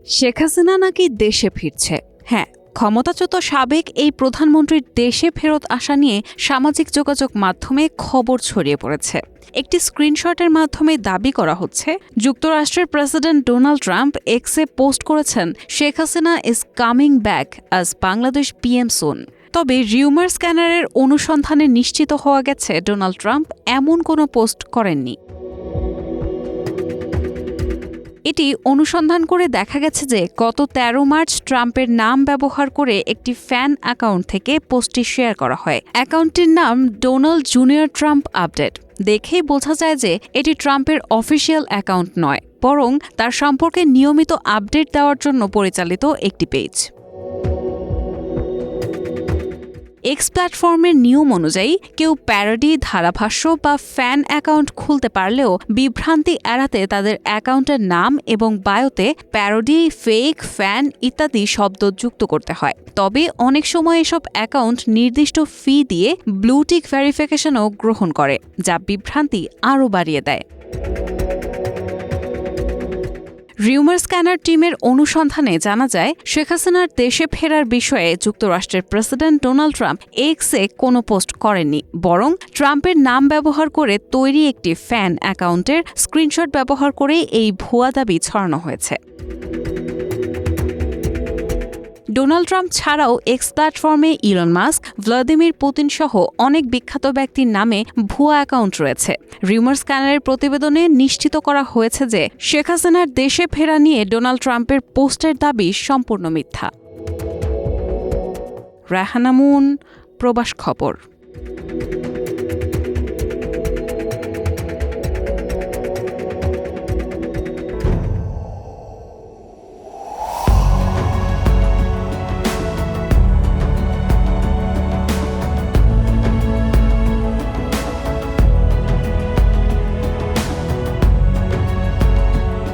শেখ হাসিনা নাকি দেশে ফিরছে। হ্যাঁ, ক্ষমতাচ্যুত সাবেক এই প্রধানমন্ত্রীর দেশে ফেরত আসা নিয়ে সামাজিক যোগাযোগ মাধ্যমে খবর ছড়িয়ে পড়েছে। একটি স্ক্রিনশটের মাধ্যমে দাবি করা হচ্ছে, যুক্তরাষ্ট্রের প্রেসিডেন্ট ডোনাল্ড ট্রাম্প এক্সে পোস্ট করেছেন, Sheikh Hasina is coming back as Bangladesh PM soon. তবে রিউমার স্ক্যানারের অনুসন্ধানে নিশ্চিত হওয়া গেছে ডোনাল্ড ট্রাম্প এমন কোনো পোস্ট করেননি। এটি অনুসন্ধান করে দেখা গেছে যে গত ১৩ মার্চ ট্রাম্পের নাম ব্যবহার করে একটি ফ্যান অ্যাকাউন্ট থেকে পোস্টটি শেয়ার করা হয়। অ্যাকাউন্টটির নাম ডোনাল্ড জুনিয়র ট্রাম্প আপডেট। দেখেই বোঝা যায় যে এটি ট্রাম্পের অফিসিয়াল অ্যাকাউন্ট নয়, বরং তার সম্পর্কে নিয়মিত আপডেট দেওয়ার জন্য পরিচালিত একটি পেজ। এক্স প্ল্যাটফর্মের নিয়ম অনুযায়ী কেউ প্যারোডি, ধারাভাষ্য বা ফ্যান অ্যাকাউন্ট খুলতে পারলেও বিভ্রান্তি এড়াতে তাদের অ্যাকাউন্টের নাম এবং বায়োতে প্যারোডি, ফেক, ফ্যান ইত্যাদি শব্দ যুক্ত করতে হয়। তবে অনেক সময় এসব অ্যাকাউন্ট নির্দিষ্ট ফি দিয়ে ব্লুটিক ভেরিফিকেশনও গ্রহণ করে, যা বিভ্রান্তি আরও বাড়িয়ে দেয়। রিউমার স্ক্যানার টিমের অনুসন্ধানে জানা যায়, শেখ হাসিনার দেশে ফেরার বিষয়ে যুক্তরাষ্ট্রের প্রেসিডেন্ট ডোনাল্ড ট্রাম্প এক্সে কোনো পোস্ট করেননি, বরং ট্রাম্পের নাম ব্যবহার করে তৈরি একটি ফ্যান অ্যাকাউন্টের স্ক্রিনশট ব্যবহার করে এই ভুয়া দাবি ছড়ানো হয়েছে। ডোনাল্ড ট্রাম্প ছাড়াও এক্স প্ল্যাটফর্মে ইলন মাস্ক, ভ্লাদিমির পুতিন সহ অনেক বিখ্যাত ব্যক্তির নামে ভুয়া অ্যাকাউন্ট রয়েছে। রিউমার স্ক্যানারের প্রতিবেদনে নিশ্চিত করা হয়েছে যে শেখ হাসিনার দেশে ফেরা নিয়ে ডোনাল্ড ট্রাম্পের পোস্টের দাবি সম্পূর্ণ মিথ্যা। রাহানা মুন, প্রবাস খবর।